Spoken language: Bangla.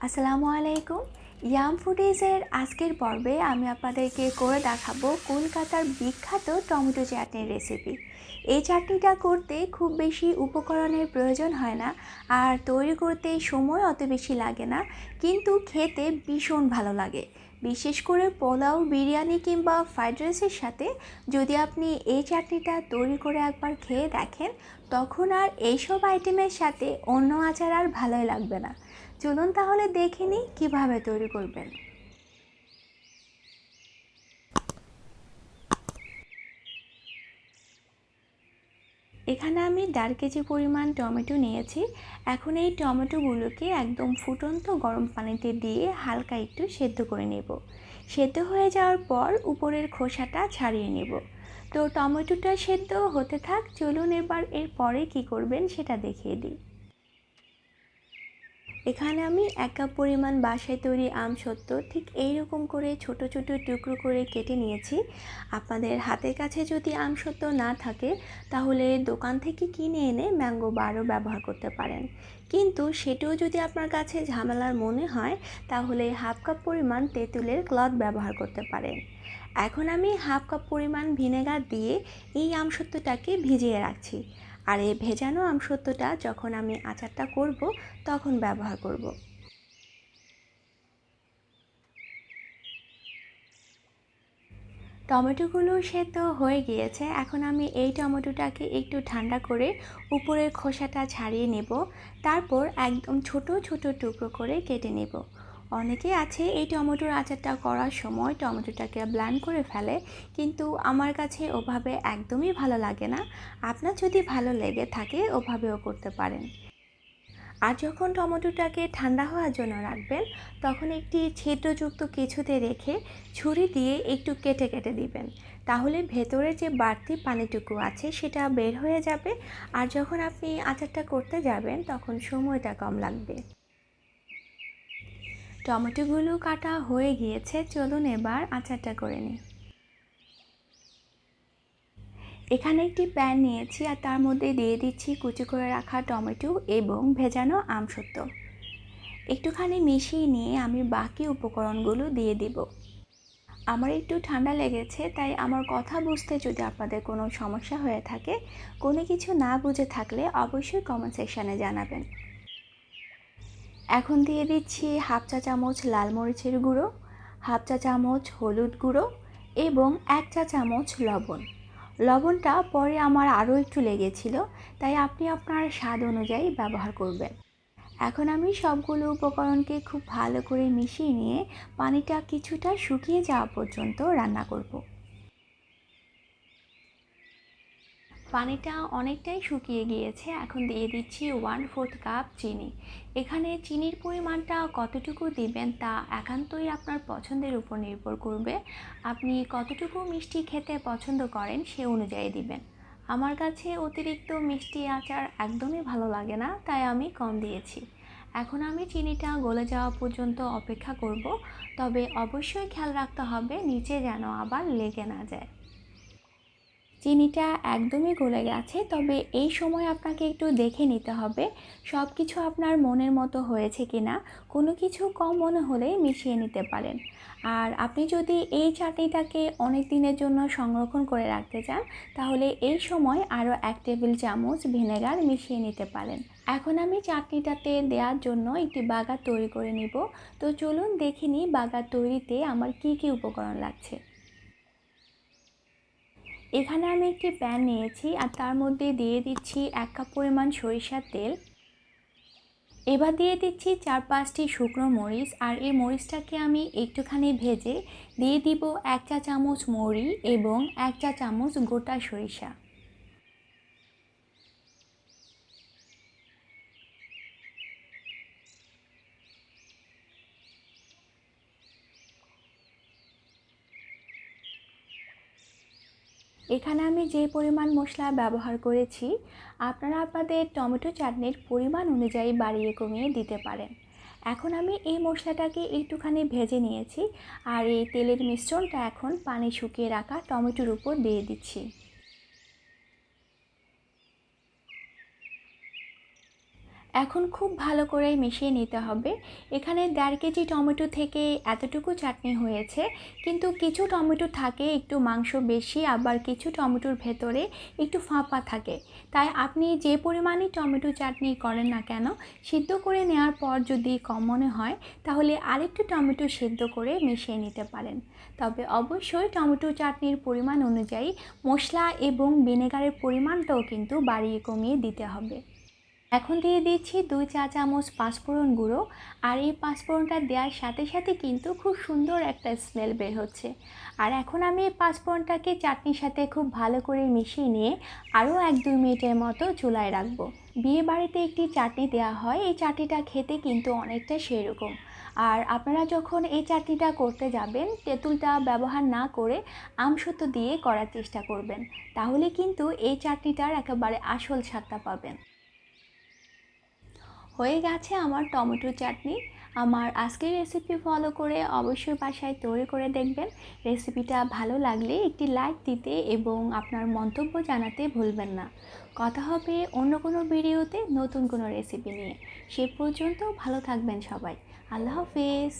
আসসালামু আলাইকুম। ইয়াম ফুডিজের আজকের পর্বে আমি আপনাদেরকে করে দেখাবো কলকাতার বিখ্যাত টমেটো চাটনির রেসিপি। এই চাটনিটা করতে খুব বেশি উপকরণের প্রয়োজন হয় না, আর তৈরি করতে সময় অত বেশি লাগে না, কিন্তু খেতে ভীষণ ভালো লাগে। বিশেষ করে পোলাও, বিরিয়ানি কিংবা ফ্রাইড রাইসের সাথে যদি আপনি এই চাটনিটা তৈরি করে একবার খেয়ে দেখেন, তখন আর এইসব আইটেমের সাথে অন্য আচার আর ভালোই লাগবে না। চলুন তাহলে দেখে নিই কীভাবে তৈরি করবেন। এখানে আমি 1.5 কেজি পরিমাণ টমেটো নিয়েছি। এখন এই টমেটোগুলোকে একদম ফুটন্ত গরম পানিতে দিয়ে হালকা একটু সেদ্ধ করে নেব। সেদ্ধ হয়ে যাওয়ার পর উপরের খোসাটা ছাড়িয়ে নেব। তো টমেটোটা সেদ্ধ হতে থাক, চলুন এবার এর পরে কী করবেন সেটা দেখিয়ে দিই। এখানে আমি 1 কাপ পরিমাণ বাসায় তৈরি আমসত্ত্ব ঠিক এইরকম করে ছোট ছোট টুকরো করে কেটে নিয়েছি। আপনাদের হাতের কাছে যদি আমসত্ত্ব না থাকে তাহলে দোকান থেকে কিনে এনে ম্যাঙ্গো বারও ব্যবহার করতে পারেন, কিন্তু সেটাও যদি আপনার কাছে ঝামেলার মনে হয় তাহলে 1/2 কাপ পরিমাণ তেঁতুলের ক্লথ ব্যবহার করতে পারেন। এখন আমি 1/2 কাপ পরিমাণ ভিনেগার দিয়ে এই আমসত্ত্বটাকে ভিজিয়ে রাখছি, আর এই ভেজানো আমসত্ত্বটা যখন আমি আচারটা করব তখন ব্যবহার করব। টমেটোগুলো সেদ্ধ হয়ে গিয়েছে। এখন আমি এই টমেটোটাকে একটু ঠান্ডা করে উপরের খোসাটা ছাড়িয়ে নেব, তারপর একদম ছোট ছোট টুকরো করে কেটে নেব। অনেকে আছে এই টমেটোর আচারটা করার সময় টমেটোটাকে ব্লেন্ড করে ফেলে, কিন্তু আমার কাছে ওভাবে একদমই ভালো লাগে না। আপনার যদি ভালো লেগে থাকে ওভাবেও করতে পারেন। আর যখন টমেটোটাকে ঠান্ডা হওয়ার জন্য রাখবেন তখন একটি ছিদ্রযুক্ত কিছুতে রেখে ছুরি দিয়ে একটু কেটে কেটে দিবেন, তাহলে ভেতরে যে বাড়তি পানিটুকু আছে সেটা বের হয়ে যাবে। আর যখন আপনি আচারটা করতে যাবেন তখন সময়টা কম লাগবে। টমেটোগুলো কাটা হয়ে গিয়েছে, চলুন এবার আচারটা করে নিই। এখানে একটি প্যান নিয়েছি আর তার মধ্যে দিয়ে দিচ্ছি কুচি করে রাখা টমেটো এবং ভেজানো আমসত্ত্ব। একটুখানি মিশিয়ে নিয়ে আমি বাকি উপকরণগুলো দিয়ে দিব। আমার একটু ঠান্ডা লেগেছে, তাই আমার কথা বুঝতে যদি আপনাদের কোনো সমস্যা হয়ে থাকে, কোনো কিছু না বুঝে থাকলে অবশ্যই কমেন্ট সেকশানে জানাবেন। এখন দিয়ে দিচ্ছি 1/2 চা চামচ লাল মরিচের গুঁড়ো, 1/2 চা চামচ হলুদ গুঁড়ো এবং 1 চা চামচ লবণ। লবণটা পরে আমার আরও একটু লেগেছিল, তাই আপনি আপনার স্বাদ অনুযায়ী ব্যবহার করবেন। এখন আমি সবগুলো উপকরণকে খুব ভালো করে মিশিয়ে নিয়ে পানিটা কিছুটা শুকিয়ে যাওয়া পর্যন্ত রান্না করব। পানিটা অনেকটাই শুকিয়ে গিয়েছে। এখন দিয়ে দিচ্ছি 1/4 কাপ চিনি। এখানে চিনির পরিমাণটা কতটুকু দিবেন তা একান্তই আপনার পছন্দের উপর নির্ভর করবে। আপনি কতটুকু মিষ্টি খেতে পছন্দ করেন সে অনুযায়ী দিবেন। আমার কাছে অতিরিক্ত মিষ্টি আচার একদমই ভালো লাগে না, তাই আমি কম দিয়েছি। এখন আমি চিনিটা গলে যাওয়া পর্যন্ত অপেক্ষা করব, তবে অবশ্যই খেয়াল রাখতে হবে নিচে যেন আবার লেগে না যায়। চিনিটা একদমই গলে গেছে, তবে এই সময় আপনাকে একটু দেখে নিতে হবে সব কিছু আপনার মনের মতো হয়েছে কিনা। কোনো কিছু কম মনে হলে মিশিয়ে নিতে পারেন। আর আপনি যদি এই চাটনিটাকে অনেক দিনের জন্য সংরক্ষণ করে রাখতে চান তাহলে এই সময় আরও 1 টেবিল চামচ ভিনেগার মিশিয়ে নিতে পারেন। এখন আমি চাটনিটাতে দেওয়ার জন্য একটি বাগার তৈরি করে নিব। তো চলুন দেখে নিই বাগার তৈরিতে আমার কি কি উপকরণ লাগছে। এখানে আমি একটি প্যান নিয়েছি আর তার মধ্যে দিয়ে দিচ্ছি 1 কাপ পরিমাণ সরিষার তেল। এবার দিয়ে দিচ্ছি 4-5টি শুকনো মরিচ, আর এই মরিচটাকে আমি একটুখানি ভেজে দিয়ে দিব 1 চা চামচ মৌরি এবং 1 চা চামচ গোটা সরিষা। এখানে আমি যে পরিমাণ মশলা ব্যবহার করেছি আপনারা আপনাদের টমেটো চাটনির পরিমাণ অনুযায়ী বাড়িয়ে কমিয়ে দিতে পারেন। এখন আমি এই মশলাটাকে একটুখানি ভেজে নিয়েছি, আর এই তেলের মিশ্রণটা এখন পানি শুকিয়ে রাখা টমেটোর উপর দিয়ে দিচ্ছি। এখন খুব ভালো করে মিশিয়ে নিতে হবে। এখানে 1.5 কেজি টমেটো থেকে এতটুকু চাটনি হয়েছে, কিন্তু কিছু টমেটো থাকে একটু মাংস বেশি, আবার কিছু টমেটোর ভেতরে একটু ফাঁপা থাকে। তাই আপনি যে পরিমাণে টমেটো চাটনি করেন না কেন, সিদ্ধ করে নেওয়ার পর যদি কম মনে হয় তাহলে আরেকটু টমেটো সিদ্ধ করে মিশিয়ে নিতে পারেন। তবে অবশ্যই টমেটো চাটনির পরিমাণ অনুযায়ী মশলা এবং ভিনেগারের পরিমাণটাও কিন্তু বাড়িয়ে কমিয়ে দিতে হবে। এখন দিয়ে দিচ্ছি 2 চা চামচ পাঁচফোড়ন গুঁড়ো। আর এই পাঁচফোড়নটা দেওয়ার সাথে সাথে কিন্তু খুব সুন্দর একটা স্মেল বের হচ্ছে। আর এখন আমি এই পাঁচফোড়নটাকে চাটনির সাথে খুব ভালো করে মিশিয়ে নিয়ে আরও 1-2 মিনিটের মতো চুলায় রাখবো। বিয়ে বাড়িতে একটি চাটনি দেওয়া হয়, এই চাটনিটা খেতে কিন্তু অনেকটা সেরকম। আর আপনারা যখন এই চাটনিটা করতে যাবেন, তেঁতুলটা ব্যবহার না করে আমসত্ব দিয়ে করার চেষ্টা করবেন, তাহলে কিন্তু এই চাটনিটার একেবারে আসল স্বাদটা পাবেন। হয়ে গেছে আমার টমেটো চাটনি। আমার আজকের রেসিপি ফলো করে অবশ্যই বাসায় তৈরি করে দেখবেন। রেসিপিটা ভালো লাগলে একটি লাইক দিতে এবং আপনার মন্তব্য জানাতে ভুলবেন না। কথা হবে অন্য কোনো ভিডিওতে নতুন কোনো রেসিপি নিয়ে। সে পর্যন্ত ভালো থাকবেন সবাই। আল্লাহ হাফেজ।